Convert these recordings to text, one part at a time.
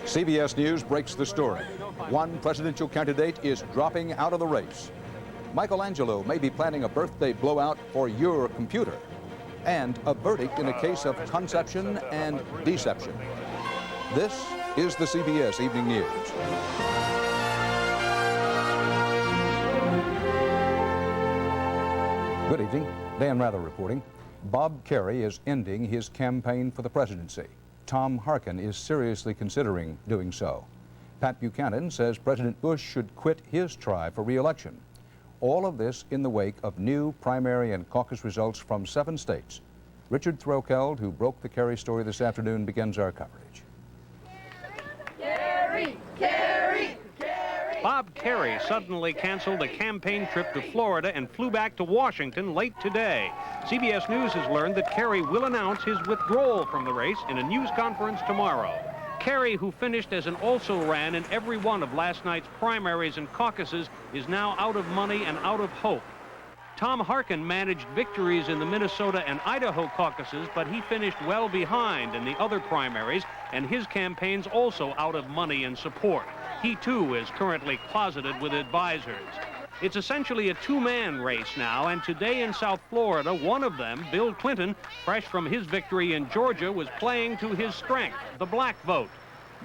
CBS News breaks the story. One presidential candidate is dropping out of the race. Michelangelo may be planning a birthday blowout for your computer. And a verdict in a case of conception and deception. This is the CBS Evening News. Good evening. Dan Rather reporting. Bob Kerrey is ending his campaign for the presidency. Tom Harkin is seriously considering doing so. Pat Buchanan says President Bush should quit his try for re-election. All of this in the wake of new primary and caucus results from 7 states. Richard Threlkeld, who broke the Kerrey story this afternoon, begins our coverage. Kerrey! Kerrey! Kerrey! Bob Kerrey suddenly canceled a campaign trip to Florida and flew back to Washington late today. CBS News has learned that Kerrey will announce his withdrawal from the race in a news conference tomorrow. Kerrey, who finished as an also-ran in every one of last night's primaries and caucuses, is now out of money and out of hope. Tom Harkin managed victories in the Minnesota and Idaho caucuses, but he finished well behind in the other primaries, and his campaign's also out of money and support. He, too, is currently closeted with advisors. It's essentially a two-man race now, and today in South Florida, one of them, Bill Clinton, fresh from his victory in Georgia, was playing to his strength, the black vote.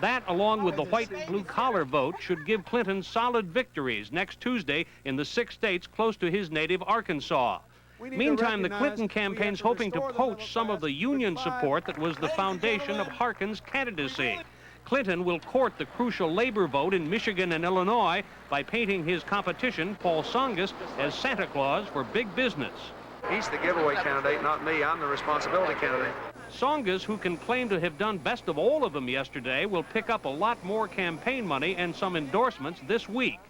That, along with the white blue-collar vote, should give Clinton solid victories next Tuesday in the 6 states close to his native Arkansas. Meantime, the Clinton campaign's hoping to poach some of the union support that was the foundation of Harkin's candidacy. Clinton will court the crucial labor vote in Michigan and Illinois by painting his competition, Paul Tsongas, as Santa Claus for big business. He's the giveaway candidate, not me. I'm the responsibility candidate. Tsongas, who can claim to have done best of all of them yesterday, will pick up a lot more campaign money and some endorsements this week.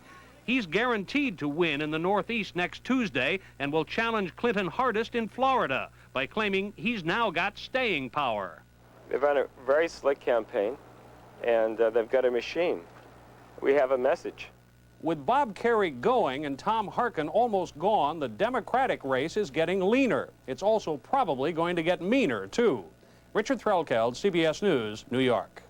He's guaranteed to win in the Northeast next Tuesday and will challenge Clinton hardest in Florida by claiming he's now got staying power. They've run a very slick campaign, and they've got a machine. We have a message. With Bob Kerrey going and Tom Harkin almost gone, the Democratic race is getting leaner. It's also probably going to get meaner, too. Richard Threlkeld, CBS News, New York.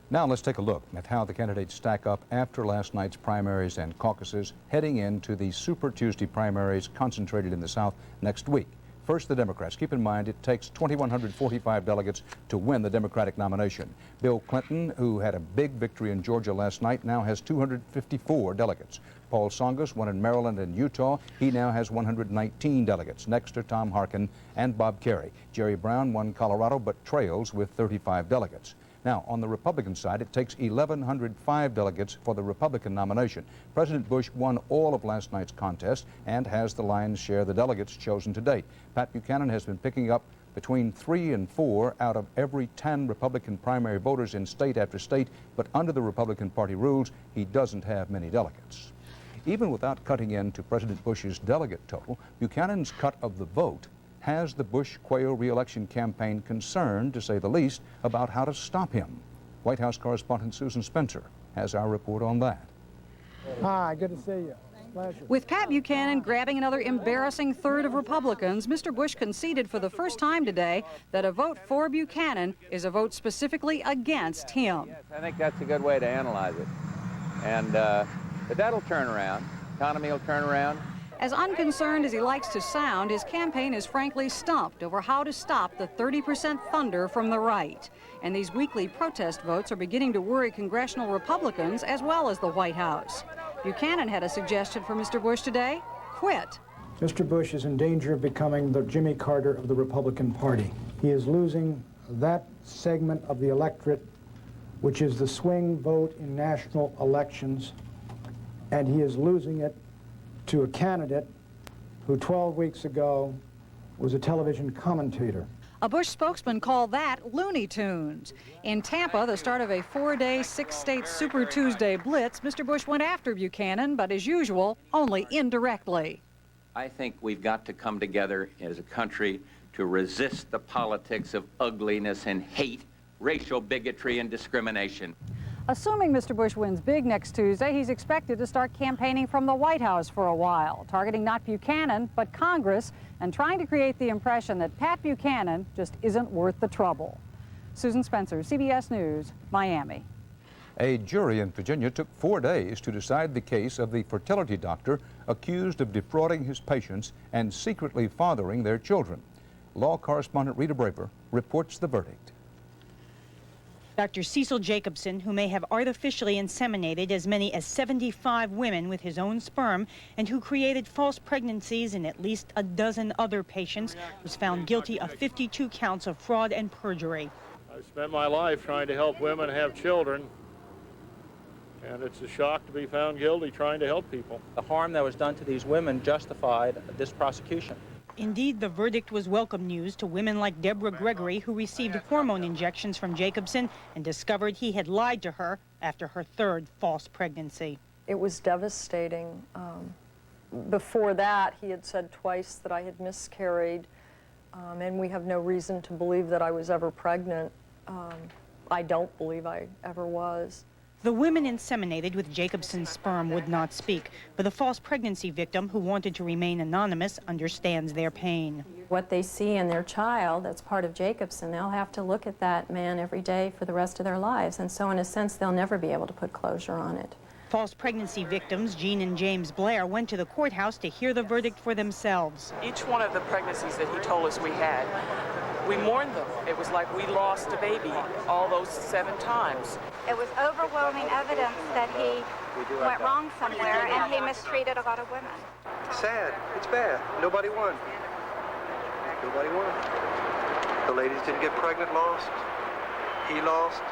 Now let's take a look at how the candidates stack up after last night's primaries and caucuses, heading into the Super Tuesday primaries concentrated in the South next week. First, the Democrats. Keep in mind, it takes 2,145 delegates to win the Democratic nomination. Bill Clinton, who had a big victory in Georgia last night, now has 254 delegates. Paul Tsongas won in Maryland and Utah. He now has 119 delegates. Next are Tom Harkin and Bob Kerrey. Jerry Brown won Colorado, but trails with 35 delegates. Now, on the Republican side, it takes 1,105 delegates for the Republican nomination. President Bush won all of last night's contest and has the lion's share of the delegates chosen to date. Pat Buchanan has been picking up between 3 and 4 out of every 10 Republican primary voters in state after state, but under the Republican Party rules, he doesn't have many delegates. Even without cutting into President Bush's delegate total, Buchanan's cut of the vote has the Bush-Quayle re-election campaign concerned, to say the least, about how to stop him. White House correspondent Susan Spencer has our report on that. Hi, good to see you. Pleasure. With Pat Buchanan grabbing another embarrassing third of Republicans, Mr. Bush conceded for the first time today that a vote for Buchanan is a vote specifically against him. Yes, I think that's a good way to analyze it. And but that'll turn around. Economy will turn around. As unconcerned as he likes to sound, his campaign is frankly stumped over how to stop the 30% thunder from the right. And these weekly protest votes are beginning to worry congressional Republicans as well as the White House. Buchanan had a suggestion for Mr. Bush today: quit. Mr. Bush is in danger of becoming the Jimmy Carter of the Republican Party. He is losing that segment of the electorate which is the swing vote in national elections, and he is losing it to a candidate who 12 weeks ago was a television commentator. A Bush spokesman called that Looney Tunes. In Tampa, the start of a 4-day, 6-state Super Tuesday blitz, Mr. Bush went after Buchanan, but as usual, only indirectly. I think we've got to come together as a country to resist the politics of ugliness and hate, racial bigotry and discrimination. Assuming Mr. Bush wins big next Tuesday, he's expected to start campaigning from the White House for a while, targeting not Buchanan, but Congress, and trying to create the impression that Pat Buchanan just isn't worth the trouble. Susan Spencer, CBS News, Miami. A jury in Virginia took 4 days to decide the case of the fertility doctor accused of defrauding his patients and secretly fathering their children. Law correspondent Rita Braver reports the verdict. Dr. Cecil Jacobson, who may have artificially inseminated as many as 75 women with his own sperm and who created false pregnancies in at least a dozen other patients, was found guilty of 52 counts of fraud and perjury. I've spent my life trying to help women have children, and it's a shock to be found guilty trying to help people. The harm that was done to these women justified this prosecution. Indeed, the verdict was welcome news to women like Deborah Gregory, who received hormone injections from Jacobson and discovered he had lied to her after her third false pregnancy. It was devastating. Before that, he had said twice that I had miscarried, and we have no reason to believe that I was ever pregnant. I don't believe I ever was. The women inseminated with Jacobson's sperm would not speak, but the false pregnancy victim, who wanted to remain anonymous, understands their pain. What they see in their child that's part of Jacobson, they'll have to look at that man every day for the rest of their lives, and so in a sense they'll never be able to put closure on it. False pregnancy victims Jean and James Blair went to the courthouse to hear the verdict for themselves. Each one of the pregnancies that he told us we had, we mourned them. It was like we lost a baby all those 7 times. It was overwhelming evidence that he went wrong somewhere and he mistreated a lot of women. Sad. It's bad. Nobody won. Nobody won. The ladies didn't get pregnant, lost. He lost.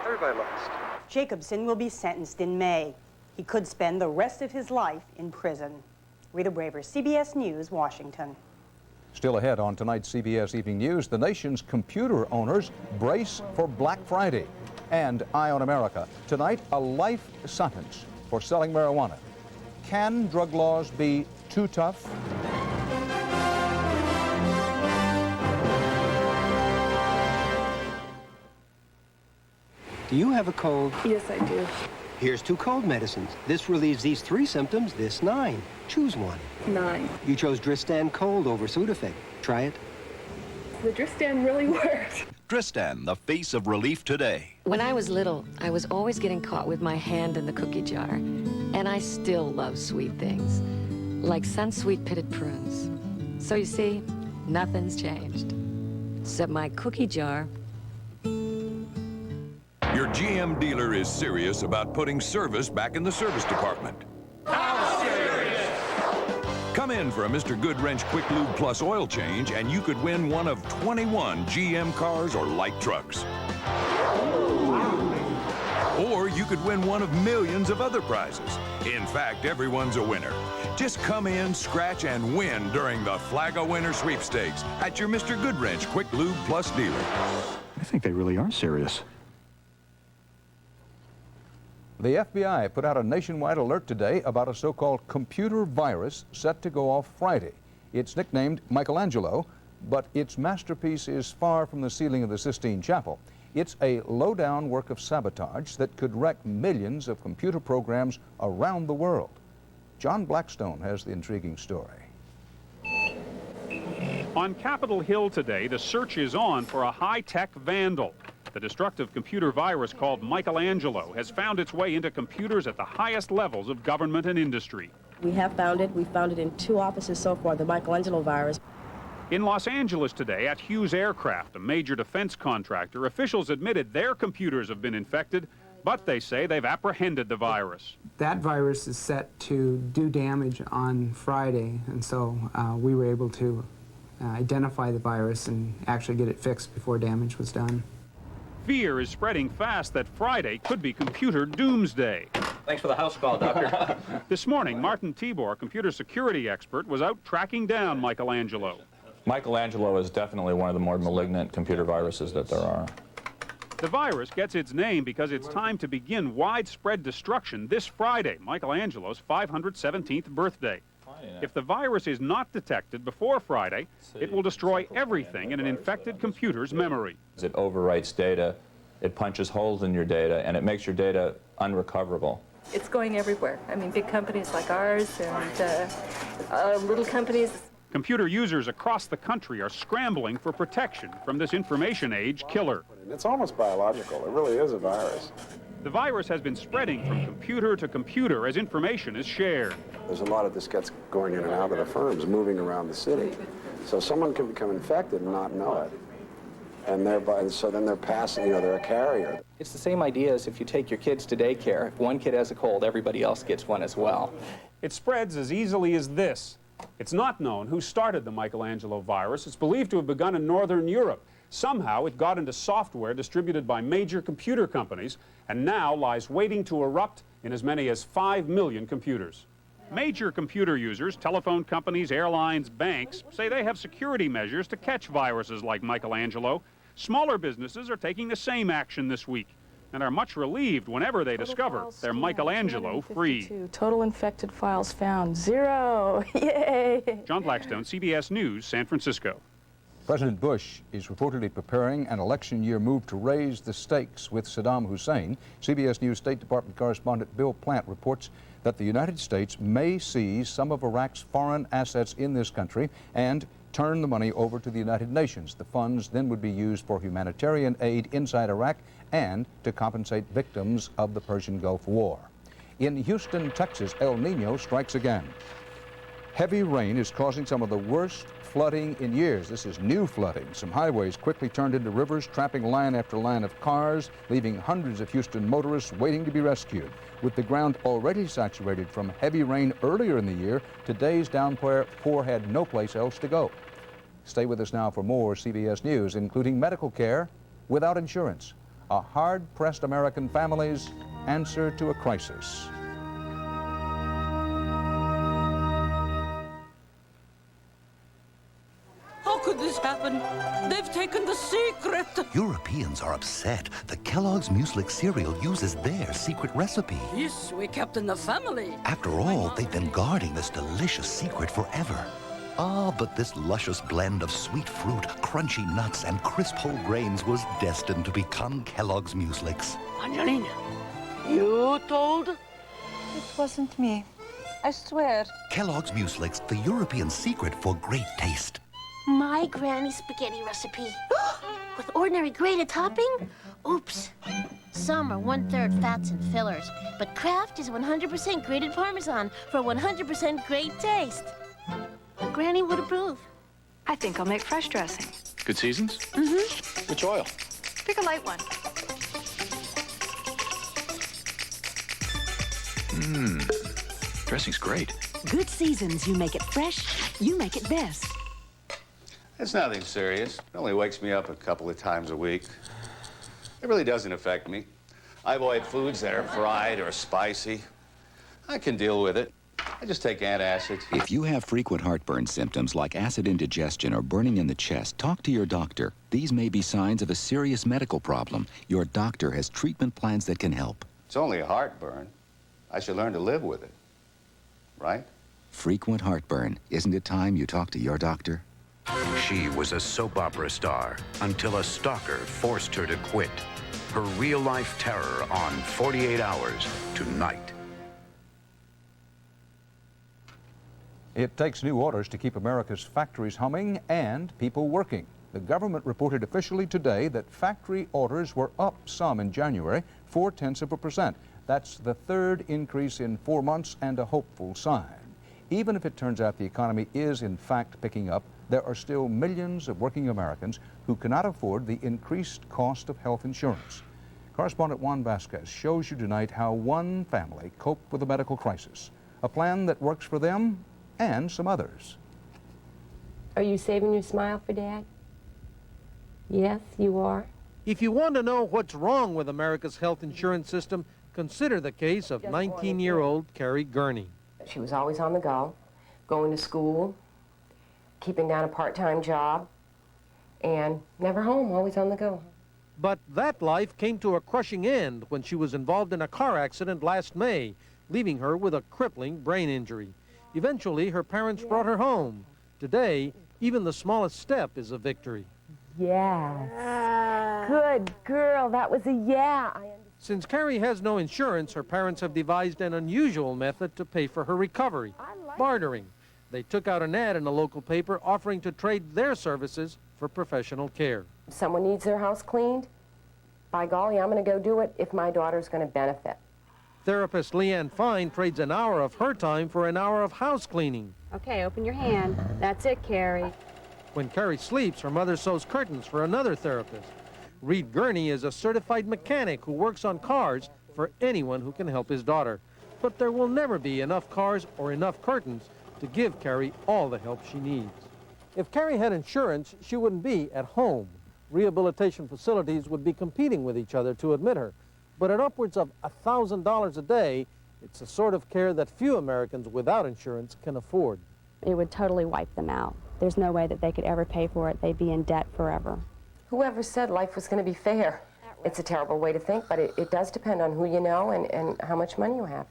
Everybody lost. Jacobson will be sentenced in May. He could spend the rest of his life in prison. Rita Braver, CBS News, Washington. Still ahead on tonight's CBS Evening News, the nation's computer owners brace for Black Friday. And Eye on America. Tonight, a life sentence for selling marijuana. Can drug laws be too tough? Do you have a cold? Yes, I do. Here's 2 cold medicines. This relieves these 3 symptoms, this 9. Choose one. 9. You chose Dristan Cold over Sudafed. Try it. The Dristan really worked. Dristan, the face of relief today. When I was little, I was always getting caught with my hand in the cookie jar. And I still love sweet things, like Sunsweet pitted prunes. So you see, nothing's changed, except my cookie jar. Your GM dealer is serious about putting service back in the service department. How serious? Come in for a Mr. Goodwrench Quick Lube Plus oil change and you could win one of 21 GM cars or light trucks. Or you could win one of millions of other prizes. In fact, everyone's a winner. Just come in, scratch, and win during the Flag a Winner sweepstakes at your Mr. Goodwrench Quick Lube Plus dealer. I think they really are serious. The FBI put out a nationwide alert today about a so-called computer virus set to go off Friday. It's nicknamed Michelangelo, but its masterpiece is far from the ceiling of the Sistine Chapel. It's a low-down work of sabotage that could wreck millions of computer programs around the world. John Blackstone has the intriguing story. On Capitol Hill today, the search is on for a high-tech vandal. The destructive computer virus called Michelangelo has found its way into computers at the highest levels of government and industry. We have found it. We found it in 2 offices so far, the Michelangelo virus. In Los Angeles today, at Hughes Aircraft, a major defense contractor, officials admitted their computers have been infected, but they say they've apprehended the virus. That virus is set to do damage on Friday, and so we were able to identify the virus and actually get it fixed before damage was done. Fear is spreading fast that Friday could be computer doomsday. Thanks for the house call, Doctor. This morning, Martin Tibor, a computer security expert, was out tracking down Michelangelo. Michelangelo is definitely one of the more malignant computer viruses that there are. The virus gets its name because it's time to begin widespread destruction this Friday, Michelangelo's 517th birthday. If the virus is not detected before Friday, it will destroy everything in an infected computer's memory. It overwrites data, it punches holes in your data, and it makes your data unrecoverable. It's going everywhere. I mean, big companies like ours and little companies. Computer users across the country are scrambling for protection from this information age killer. It's almost biological. It really is a virus. The virus has been spreading from computer to computer as information is shared. There's a lot of diskettes going in and out of the firms, moving around the city. So someone can become infected and not know it. And so then they're passing, you know, they're a carrier. It's the same idea as if you take your kids to daycare. If one kid has a cold, everybody else gets one as well. It spreads as easily as this. It's not known who started the Michelangelo virus. It's believed to have begun in Northern Europe. Somehow it got into software distributed by major computer companies and now lies waiting to erupt in as many as 5 million computers. Major computer users, telephone companies, airlines, banks say they have security measures to catch viruses like Michelangelo. Smaller businesses are taking the same action this week and are much relieved whenever they discover they're Michelangelo free. Total infected files found, 0. Yay! John Blackstone, CBS News, San Francisco. President Bush is reportedly preparing an election year move to raise the stakes with Saddam Hussein. CBS News State Department correspondent Bill Plant reports that the United States may seize some of Iraq's foreign assets in this country and turn the money over to the United Nations. The funds then would be used for humanitarian aid inside Iraq and to compensate victims of the Persian Gulf War. In Houston, Texas, El Nino strikes again. Heavy rain is causing some of the worst flooding in years. This is new flooding. Some highways quickly turned into rivers, trapping line after line of cars, leaving hundreds of Houston motorists waiting to be rescued. With the ground already saturated from heavy rain earlier in the year, today's downpour had no place else to go. Stay with us now for more CBS News, including medical care without insurance. A hard-pressed American family's answer to a crisis. How could this happen? They've taken the secret. Europeans are upset. The Kellogg's Muesli cereal uses their secret recipe. This we kept in the family. After all, they've been guarding this delicious secret forever. Ah, but this luscious blend of sweet fruit, crunchy nuts, and crisp whole grains was destined to become Kellogg's Mueslix. Angelina, you told? It wasn't me. I swear. Kellogg's Mueslix, the European secret for great taste. My granny's spaghetti recipe. With ordinary grated topping? Oops. Some are 1/3 fats and fillers, but Kraft is 100% grated Parmesan for 100% great taste. Granny would approve. I think I'll make fresh dressing. Good seasons? Mm-hmm. Which oil? Pick a light one. Dressing's great. Good seasons, you make it fresh, you make it best. It's nothing serious. It only wakes me up a couple of times a week. It really doesn't affect me. I avoid foods that are fried or spicy. I can deal with it. I just take antacids. If you have frequent heartburn symptoms like acid indigestion or burning in the chest, talk to your doctor. These may be signs of a serious medical problem. Your doctor has treatment plans that can help. It's only a heartburn. I should learn to live with it. Right? Frequent heartburn. Isn't it time you talk to your doctor? She was a soap opera star until a stalker forced her to quit. Her real-life terror on 48 Hours tonight. It takes new orders to keep America's factories humming and people working. The government reported officially today that factory orders were up some in January, 0.4%. That's the third increase in 4 months and a hopeful sign. Even if it turns out the economy is in fact picking up, there are still millions of working Americans who cannot afford the increased cost of health insurance. Correspondent Juan Vasquez shows you tonight how one family coped with a medical crisis, a plan that works for them and some others. Are you saving your smile for Dad? Yes, you are. If you want to know what's wrong with America's health insurance system, consider the case of 19-year-old Carrie Gurney. She was always on the go, going to school, keeping down a part-time job, and never home, always on the go. But that life came to a crushing end when she was involved in a car accident last May, leaving her with a crippling brain injury. Eventually, her parents brought her home. Today, even the smallest step is a victory. Yes. Good girl, that was a yeah. Since Carrie has no insurance, her parents have devised an unusual method to pay for her recovery, bartering. They took out an ad in a local paper offering to trade their services for professional care. Someone needs their house cleaned, by golly, I'm going to go do it if my daughter's going to benefit. Therapist Leanne Fine trades an hour of her time for an hour of house cleaning. Okay, open your hand. That's it, Carrie. When Carrie sleeps, her mother sews curtains for another therapist. Reed Gurney is a certified mechanic who works on cars for anyone who can help his daughter. But there will never be enough cars or enough curtains to give Carrie all the help she needs. If Carrie had insurance, she wouldn't be at home. Rehabilitation facilities would be competing with each other to admit her. But at upwards of $1,000 a day, it's the sort of care that few Americans without insurance can afford. It would totally wipe them out. There's no way that they could ever pay for it. They'd be in debt forever. Whoever said life was going to be fair? It's a terrible way to think, but it does depend on who you know and how much money you have.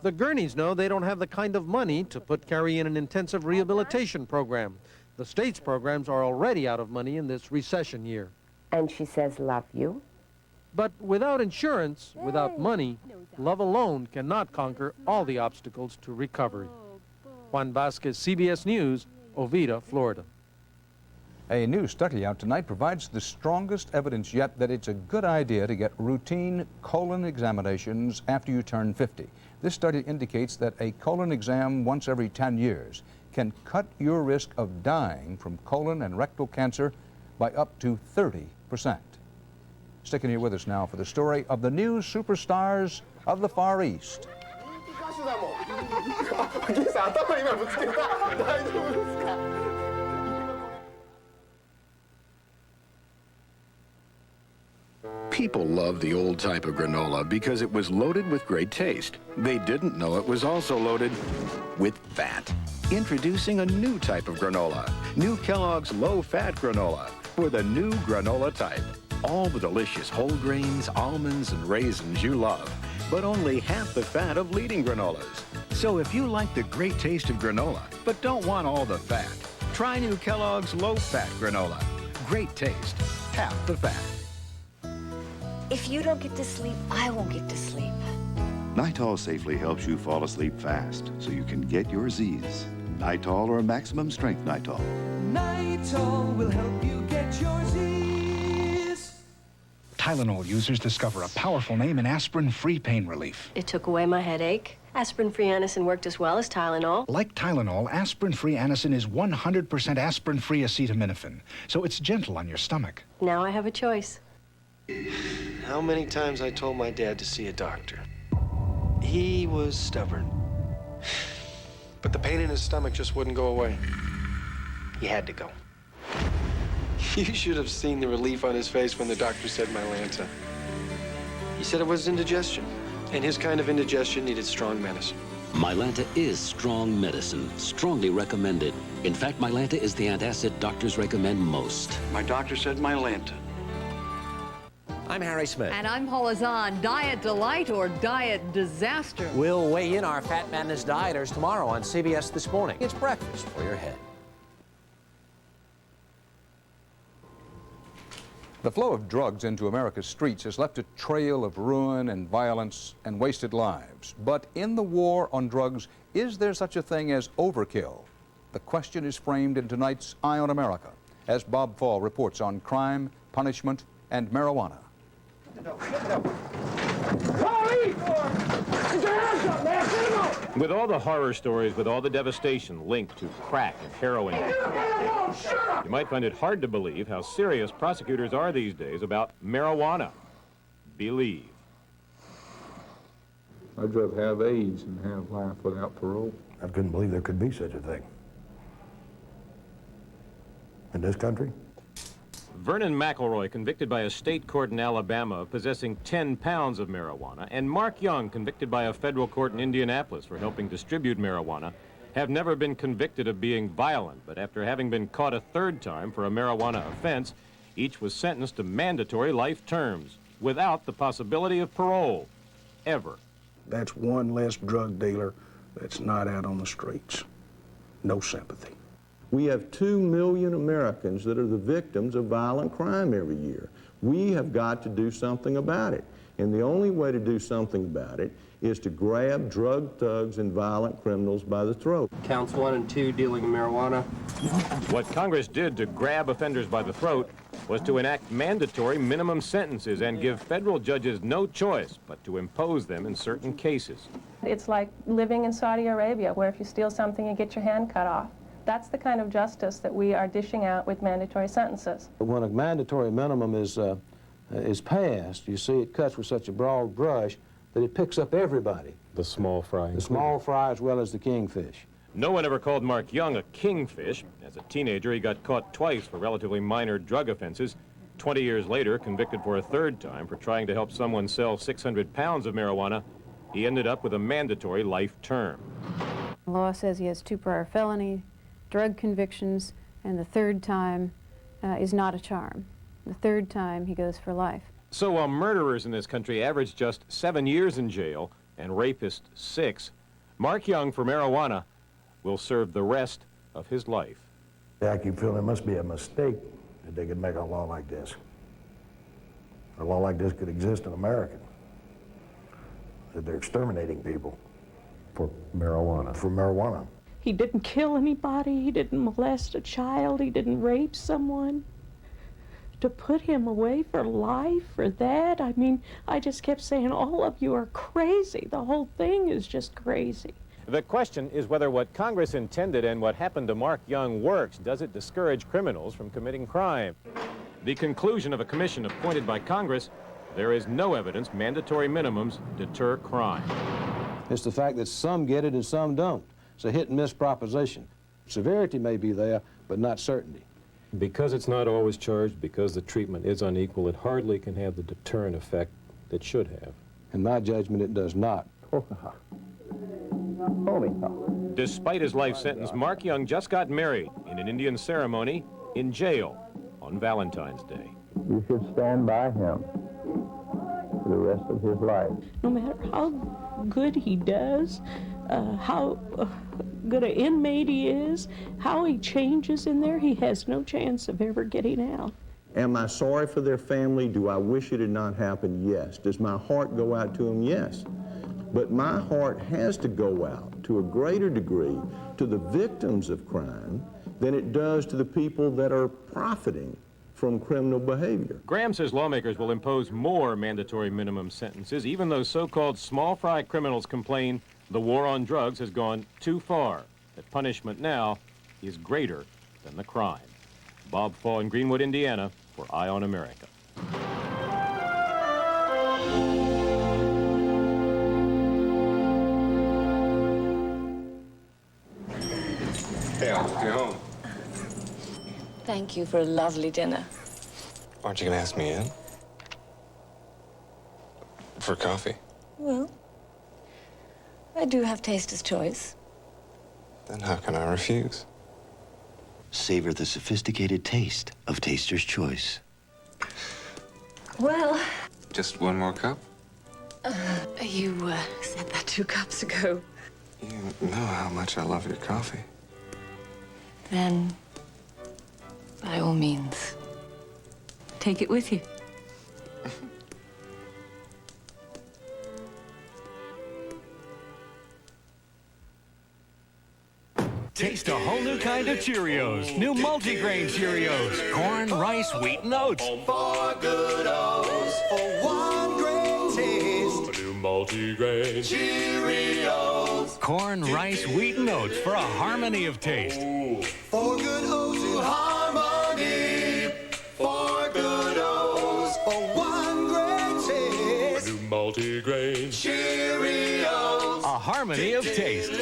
The Gurneys know they don't have the kind of money to put Carrie in an intensive rehabilitation program. The state's programs are already out of money in this recession year. And she says, love you. But without insurance, without money, love alone cannot conquer all the obstacles to recovery. Juan Vasquez, CBS News, Oviedo, Florida. A new study out tonight provides the strongest evidence yet that it's a good idea to get routine colon examinations after you turn 50. This study indicates that a colon exam once every 10 years can cut your risk of dying from colon and rectal cancer by up to 30%. Sticking here with us now for the story of the new superstars of the Far East. People loved the old type of granola because it was loaded with great taste. They didn't know it was also loaded with fat. Introducing a new type of granola. New Kellogg's low-fat granola for the new granola type. All the delicious whole grains, almonds, and raisins you love, but only half the fat of leading granolas. So if you like the great taste of granola, but don't want all the fat, try new Kellogg's low-fat granola. Great taste, half the fat. If you don't get to sleep, I won't get to sleep. Nitol safely helps you fall asleep fast so you can get your Z's. Nitol or maximum strength Nitol. Nitol will help you get your Z's. Tylenol users discover a powerful name in aspirin-free pain relief. It took away my headache. Aspirin-free Anacin worked as well as Tylenol. Like Tylenol, aspirin-free Anacin is 100% aspirin-free acetaminophen, so it's gentle on your stomach. Now I have a choice. How many times I told my dad to see a doctor? He was stubborn. But the pain in his stomach just wouldn't go away. He had to go. You should have seen the relief on his face when the doctor said Mylanta. He said it was indigestion, and his kind of indigestion needed strong medicine. Mylanta is strong medicine, strongly recommended. In fact, Mylanta is the antacid doctors recommend most. My doctor said Mylanta. I'm Harry Smith. And I'm Paula Zahn. Diet delight or diet disaster? We'll weigh in our Fat Madness dieters tomorrow on CBS This Morning. It's breakfast for your head. The flow of drugs into America's streets has left a trail of ruin and violence and wasted lives. But in the war on drugs, is there such a thing as overkill? The question is framed in tonight's Eye on America, as Bob Fall reports on crime, punishment, and marijuana. With all the horror stories, with all the devastation linked to crack and heroin, you might find it hard to believe how serious prosecutors are these days about marijuana. Believe. I'd rather have AIDS than have life without parole. I couldn't believe there could be such a thing. In this country? Vernon McElroy, convicted by a state court in Alabama of possessing 10 pounds of marijuana, and Mark Young, convicted by a federal court in Indianapolis for helping distribute marijuana, have never been convicted of being violent, but after having been caught a third time for a marijuana offense, each was sentenced to mandatory life terms without the possibility of parole, ever. That's one less drug dealer that's not out on the streets. No sympathy. We have 2 million Americans that are the victims of violent crime every year. We have got to do something about it. And the only way to do something about it is to grab drug thugs and violent criminals by the throat. Counts 1 and 2 dealing in marijuana. What Congress did to grab offenders by the throat was to enact mandatory minimum sentences and give federal judges no choice but to impose them in certain cases. It's like living in Saudi Arabia, where if you steal something, you get your hand cut off. That's the kind of justice that we are dishing out with mandatory sentences. When a mandatory minimum is passed, you see it cuts with such a broad brush that it picks up everybody. The small fry. The small fry as well as the kingfish. No one ever called Mark Young a kingfish. As a teenager, he got caught twice for relatively minor drug offenses. 20 years later, convicted for a third time for trying to help someone sell 600 pounds of marijuana, he ended up with a mandatory life term. The law says he has 2 prior felony drug convictions, and the third time is not a charm. The third time, he goes for life. So while murderers in this country average just 7 years in jail and rapists 6, Mark Young for marijuana will serve the rest of his life. I keep feeling it must be a mistake that they could make a law like this. A law like this could exist in America. That they're exterminating people. For marijuana. For marijuana. He didn't kill anybody. He didn't molest a child. He didn't rape someone. To put him away for life for that, I mean, I just kept saying, all of you are crazy. The whole thing is just crazy. The question is whether what Congress intended and what happened to Mark Young works. Does it discourage criminals from committing crime? The conclusion of a commission appointed by Congress: there is no evidence mandatory minimums deter crime. It's the fact that some get it and some don't. It's a hit-and-miss proposition. Severity may be there, but not certainty. Because it's not always charged, because the treatment is unequal, it hardly can have the deterrent effect it should have. In my judgment, it does not. Despite his life sentence, Mark Young just got married in an Indian ceremony in jail on Valentine's Day. You should stand by him for the rest of his life. No matter how good he does, how good an inmate he is, how he changes in there, he has no chance of ever getting out. Am I sorry for their family? Do I wish it had not happened? Yes. Does my heart go out to them? Yes. But my heart has to go out to a greater degree to the victims of crime than it does to the people that are profiting from criminal behavior. Graham says lawmakers will impose more mandatory minimum sentences, even though so-called small fry criminals complain the war on drugs has gone too far, that punishment now is greater than the crime. Bob Faw in Greenwood, Indiana, for Eye on America. Hey, Al, you're home. Thank you for a lovely dinner. Aren't you gonna ask me in? For coffee? Well, I do have Taster's Choice. Then how can I refuse? Savor the sophisticated taste of Taster's Choice. Well, Just one more cup? you said that 2 cups ago. You know how much I love your coffee. Then, by all means, take it with you. Taste a whole new kind of Cheerios. New multigrain Cheerios. Corn, rice, wheat, and oats. 4 good O's for one great taste. New multigrain Cheerios. Corn, rice, wheat, and oats for a harmony of taste. 4 good O's in harmony. 4 good O's for one great taste. New multigrain Cheerios. A harmony of taste.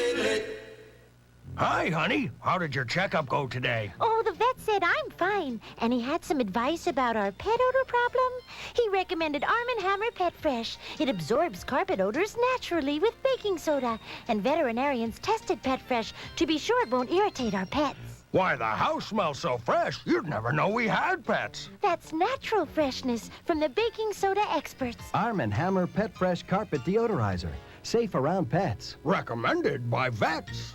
Hi, honey. How did your checkup go today? Oh, the vet said I'm fine, and he had some advice about our pet odor problem. He recommended Arm & Hammer Pet Fresh. It absorbs carpet odors naturally with baking soda, and veterinarians tested Pet Fresh to be sure it won't irritate our pets. Why, the house smells so fresh, you'd never know we had pets. That's natural freshness from the baking soda experts. Arm & Hammer Pet Fresh Carpet Deodorizer. Safe around pets. Recommended by vets.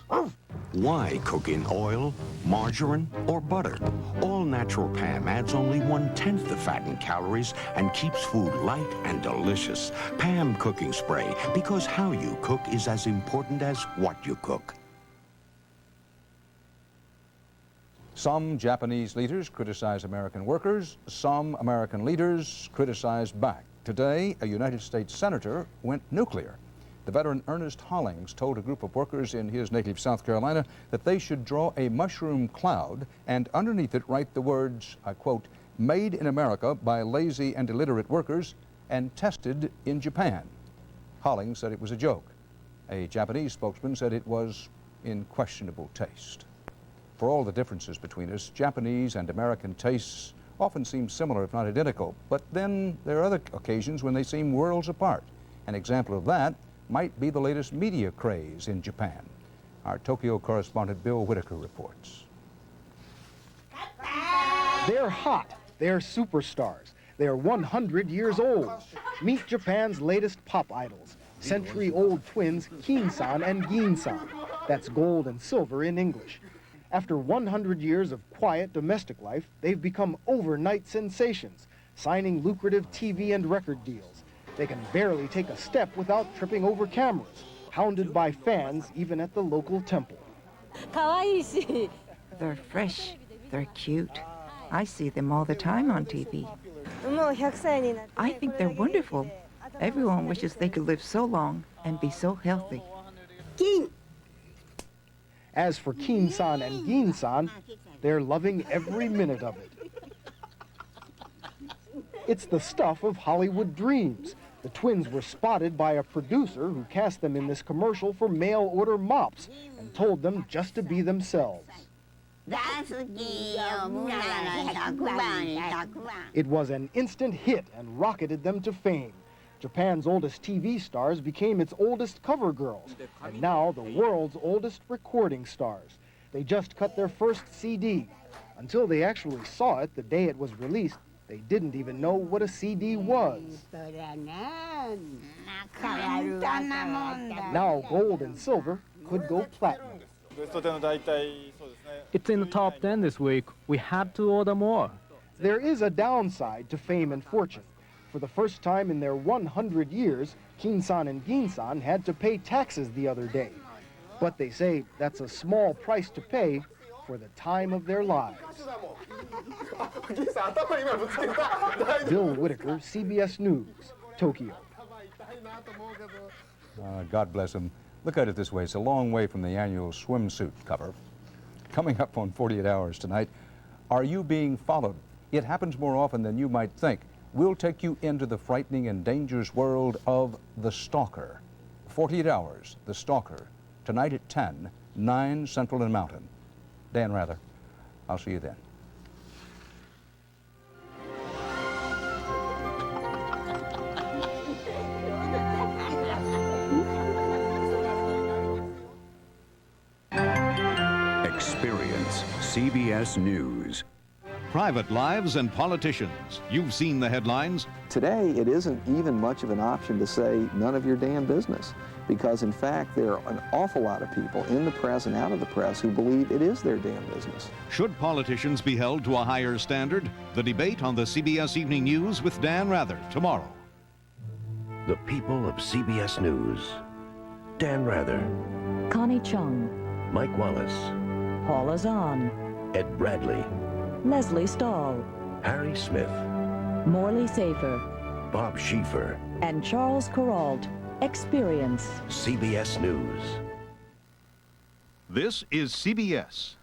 Why cook in oil, margarine, or butter? All natural Pam adds only 1/10 the fat and calories and keeps food light and delicious. Pam Cooking Spray, because how you cook is as important as what you cook. Some Japanese leaders criticize American workers. Some American leaders criticize back. Today, a United States senator went nuclear. The veteran Ernest Hollings told a group of workers in his native South Carolina that they should draw a mushroom cloud and underneath it write the words, I quote, "Made in America by lazy and illiterate workers and tested in Japan." Hollings said it was a joke. A Japanese spokesman said it was in questionable taste. For all the differences between us, Japanese and American tastes often seem similar, if not identical. But then there are other occasions when they seem worlds apart. An example of that might be the latest media craze in Japan. Our Tokyo correspondent Bill Whitaker reports. They're hot. They're superstars. They're 100 years old. Meet Japan's latest pop idols, century-old twins Keen-san and Gin-san. That's gold and silver in English. After 100 years of quiet domestic life, they've become overnight sensations, signing lucrative TV and record deals. They can barely take a step without tripping over cameras, hounded by fans even at the local temple. They're fresh. They're cute. I see them all the time on TV. I think they're wonderful. Everyone wishes they could live so long and be so healthy. As for Keen-san and Gin-san, they're loving every minute of it. It's the stuff of Hollywood dreams. The twins were spotted by a producer who cast them in this commercial for mail-order mops and told them just to be themselves. It was an instant hit and rocketed them to fame. Japan's oldest TV stars became its oldest cover girls, and now the world's oldest recording stars. They just cut their first CD. Until they actually saw it the day it was released, they didn't even know what a CD was. Now gold and silver could go platinum. It's in the top 10 this week. We had to order more. There is a downside to fame and fortune. For the first time in their 100 years, Keen-san and Gin-san had to pay taxes the other day. But they say that's a small price to pay for the time of their lives. Bill Whitaker, CBS News, Tokyo. God bless him. Look at it this way. It's a long way from the annual swimsuit cover. Coming up on 48 Hours tonight, are you being followed? It happens more often than you might think. We'll take you into the frightening and dangerous world of the stalker. 48 Hours, the stalker. Tonight at 10, 9 Central and Mountain. Dan Rather. I'll see you then. Experience CBS News. Private lives and politicians. You've seen the headlines. Today, it isn't even much of an option to say none of your damn business, because in fact, there are an awful lot of people in the press and out of the press who believe it is their damn business. Should politicians be held to a higher standard? The debate on the CBS Evening News with Dan Rather tomorrow. The people of CBS News. Dan Rather. Connie Chung. Mike Wallace. Paula Zahn. Ed Bradley. Leslie Stahl. Harry Smith. Morley Safer. Bob Schieffer. And Charles Kuralt. Experience. CBS News. This is CBS.